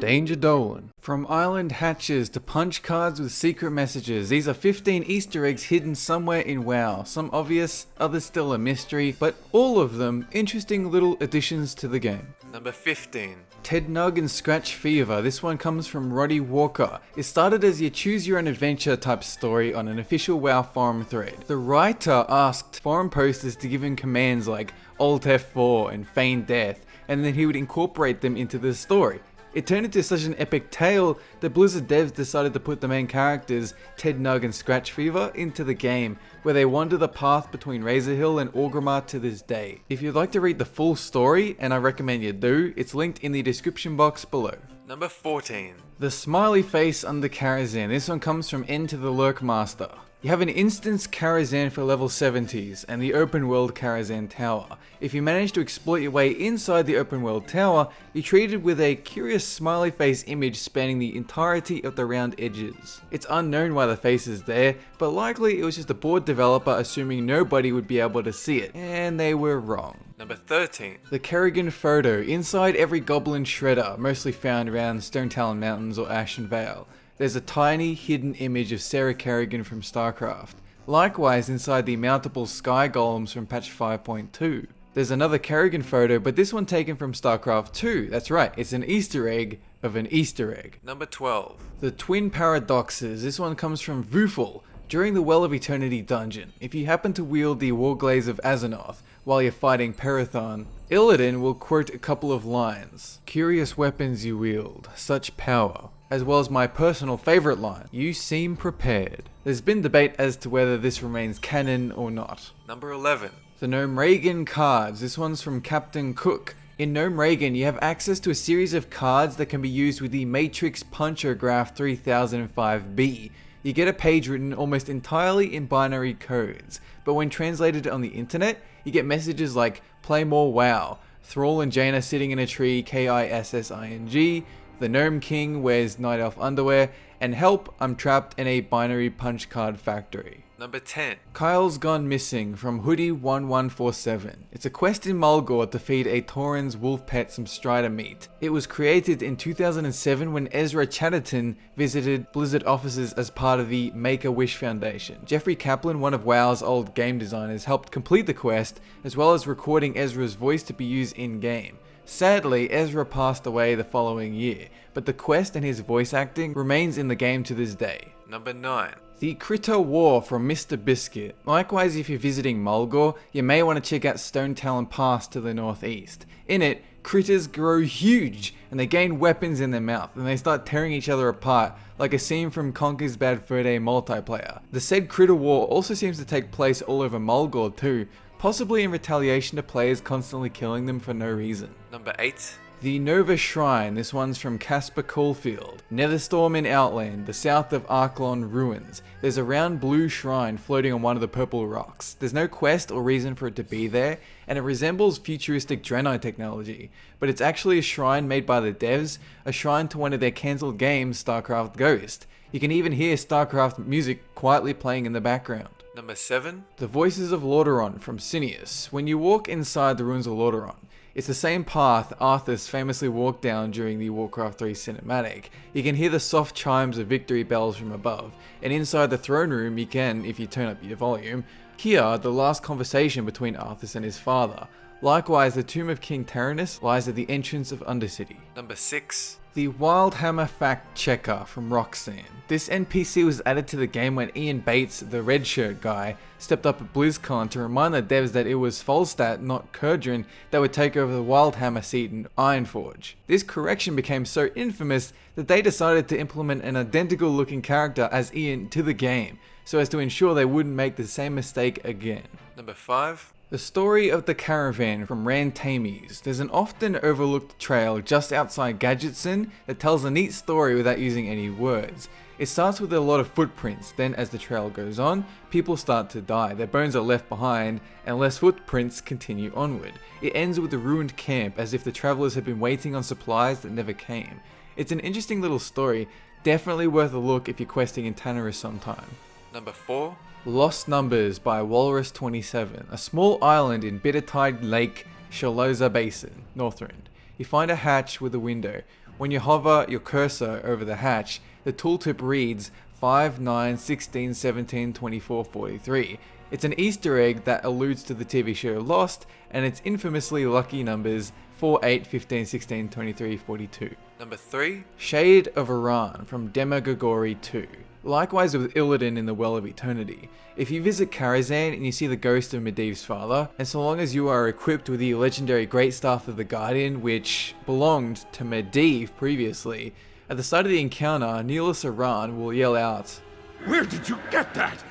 Danger Dolan. From island hatches to punch cards with secret messages, these are 15 Easter eggs hidden somewhere in WoW. Some obvious, others still a mystery, but all of them interesting little additions to the game. Number 15. Ted Nog and Scratch Fever. This one comes from Roddy Walker. It started as your choose your own adventure type story on an official WoW forum thread. The writer asked forum posters to give him commands like Alt F4 and Feign Death, and then he would incorporate them into the story. It turned into such an epic tale that Blizzard devs decided to put the main characters, Ted Nog and Scratch Fever, into the game, where they wander the path between Razor Hill and Orgrimmar to this day. If you'd like to read the full story, and I recommend you do, it's linked in the description box below. Number 14. The Smiley Face under Karazhan. This one comes from Enter the Lurkmaster. You have an instance Karazhan for level 70s and the open world Karazhan Tower. If you manage to exploit your way inside the open world tower, you're treated with a curious smiley face image spanning the entirety of the round edges. It's unknown why the face is there, but likely it was just a bored developer assuming nobody would be able to see it, and they were wrong. Number 13. The Kerrigan Photo. Inside every goblin shredder, mostly found around Stone Talon Mountains or Ashen Vale, there's a tiny hidden image of Sarah Kerrigan from StarCraft. Likewise inside the mountable sky golems from patch 5.2. There's another Kerrigan photo, but this one taken from StarCraft 2. That's right, it's an Easter egg of an Easter egg. Number 12. The Twin Paradoxes. This one comes from Vuful. During the Well of Eternity dungeon, if you happen to wield the Warglaze of Azeroth while you're fighting Parathon, Illidan will quote a couple of lines. Curious weapons you wield, such power. As well as my personal favourite line, you seem prepared. There's been debate as to whether this remains canon or not. Number 11. The Nomragan cards. This one's from Captain Cook. In Nomragan, you have access to a series of cards that can be used with the Matrix Punchograph 3005B. You get a page written almost entirely in binary codes, but when translated on the internet, you get messages like play more WoW, Thrall and Jaina sitting in a tree, KISSING, the Gnome King wears Night Elf underwear, and help, I'm trapped in a binary punch card factory. Number 10. Kyle's Gone Missing from Hoodie1147. It's a quest in Mulgore to feed a Tauren's wolf pet some Strider meat. It was created in 2007 when Ezra Chatterton visited Blizzard offices as part of the Make-A-Wish Foundation. Jeffrey Kaplan, one of WoW's old game designers, helped complete the quest, as well as recording Ezra's voice to be used in-game. Sadly, Ezra passed away the following year, but the quest and his voice acting remains in the game to this day. Number 9. The Critter War from Mr. Biscuit. Likewise, if you're visiting Mulgore, you may want to check out Stone Talon Pass to the northeast. In it, critters grow huge, and they gain weapons in their mouth, and they start tearing each other apart, like a scene from Conker's Bad Fur Day multiplayer. The said Critter War also seems to take place all over Mulgore too, possibly in retaliation to players constantly killing them for no reason. Number 8. The Nova Shrine. This one's from Casper Caulfield. Netherstorm in Outland, the south of Arklon ruins. There's a round blue shrine floating on one of the purple rocks. There's no quest or reason for it to be there, and it resembles futuristic Draenor technology, but it's actually a shrine made by the devs, a shrine to one of their cancelled games, StarCraft Ghost. You can even hear StarCraft music quietly playing in the background. Number 7. The Voices of Lordaeron from Cineas. When you walk inside the ruins of Lordaeron, it's the same path Arthas famously walked down during the Warcraft 3 cinematic. You can hear the soft chimes of victory bells from above, and inside the throne room you can, if you turn up your volume, hear the last conversation between Arthas and his father. Likewise, the tomb of King Taranis lies at the entrance of Undercity. Number 6. The Wildhammer Factchecker from Roxanne. This NPC was added to the game when Ian Bates, the red shirt guy, stepped up at BlizzCon to remind the devs that it was Falstad, not Kurdrin, that would take over the Wildhammer seat in Ironforge. This correction became so infamous that they decided to implement an identical looking character as Ian to the game, so as to ensure they wouldn't make the same mistake again. Number 5. The Story of the Caravan from Rantamies. There's an often overlooked trail just outside Gadgetson that tells a neat story without using any words. It starts with a lot of footprints, then as the trail goes on, people start to die, their bones are left behind, and less footprints continue onward. It ends with a ruined camp, as if the travelers had been waiting on supplies that never came. It's an interesting little story, definitely worth a look if you're questing in Tanarus sometime. Number 4. Lost Numbers by Walrus27, a small island in Bittertide Lake, Shaloza Basin, Northrend. You find a hatch with a window. When you hover your cursor over the hatch, the tooltip reads 5, 9, 16, 17, 24, 43. It's an Easter egg that alludes to the TV show Lost, and its infamously lucky numbers 4, 8, 15, 16, 23, 42. Number 3. Shade of Iran from Demogorgon 2. Likewise with Illidan in the Well of Eternity. If you visit Karazhan and you see the ghost of Medivh's father, and so long as you are equipped with the legendary Great Staff of the Guardian, which belonged to Medivh previously, at the start of the encounter, Neelis Iran will yell out, "Where did you get that?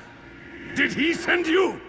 Did he send you?"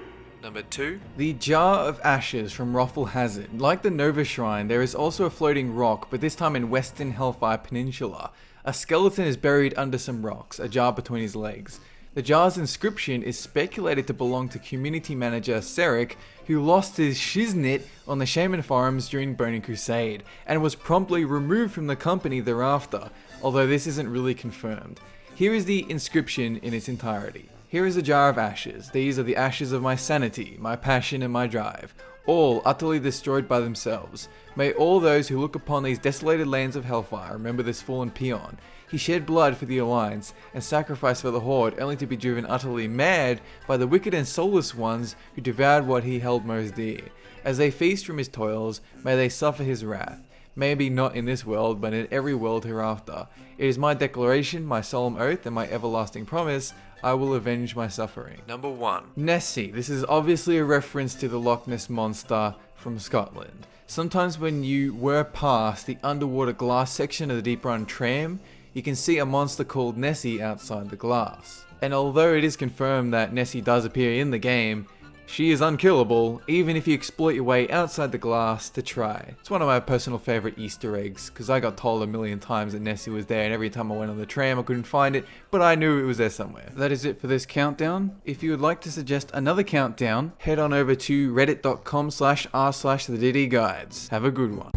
Number 2. The Jar of Ashes from Roffle Hazard. Like the Nova Shrine, there is also a floating rock, but this time in Western Hellfire Peninsula. A skeleton is buried under some rocks, a jar between his legs. The jar's inscription is speculated to belong to community manager Serik, who lost his shiznit on the Shaman forums during Burning Crusade, and was promptly removed from the company thereafter, although this isn't really confirmed. Here is the inscription in its entirety. Here is a jar of ashes. These are the ashes of my sanity, my passion and my drive, all utterly destroyed by themselves. May all those who look upon these desolated lands of Hellfire remember this fallen peon. He shed blood for the Alliance and sacrificed for the Horde, only to be driven utterly mad by the wicked and soulless ones who devoured what he held most dear. As they feast from his toils, may they suffer his wrath. Maybe not in this world, but in every world hereafter. It is my declaration, my solemn oath, and my everlasting promise, I will avenge my suffering. Number 1. Nessie. This is obviously a reference to the Loch Ness Monster from Scotland. Sometimes when you whir past the underwater glass section of the Deep Run tram, you can see a monster called Nessie outside the glass. And although it is confirmed that Nessie does appear in the game, she is unkillable, even if you exploit your way outside the glass to try. It's one of my personal favourite Easter eggs, because I got told a million times that Nessie was there, and every time I went on the tram I couldn't find it, but I knew it was there somewhere. That is it for this countdown. If you would like to suggest another countdown, head on over to reddit.com/r/thedDguides. Have a good one.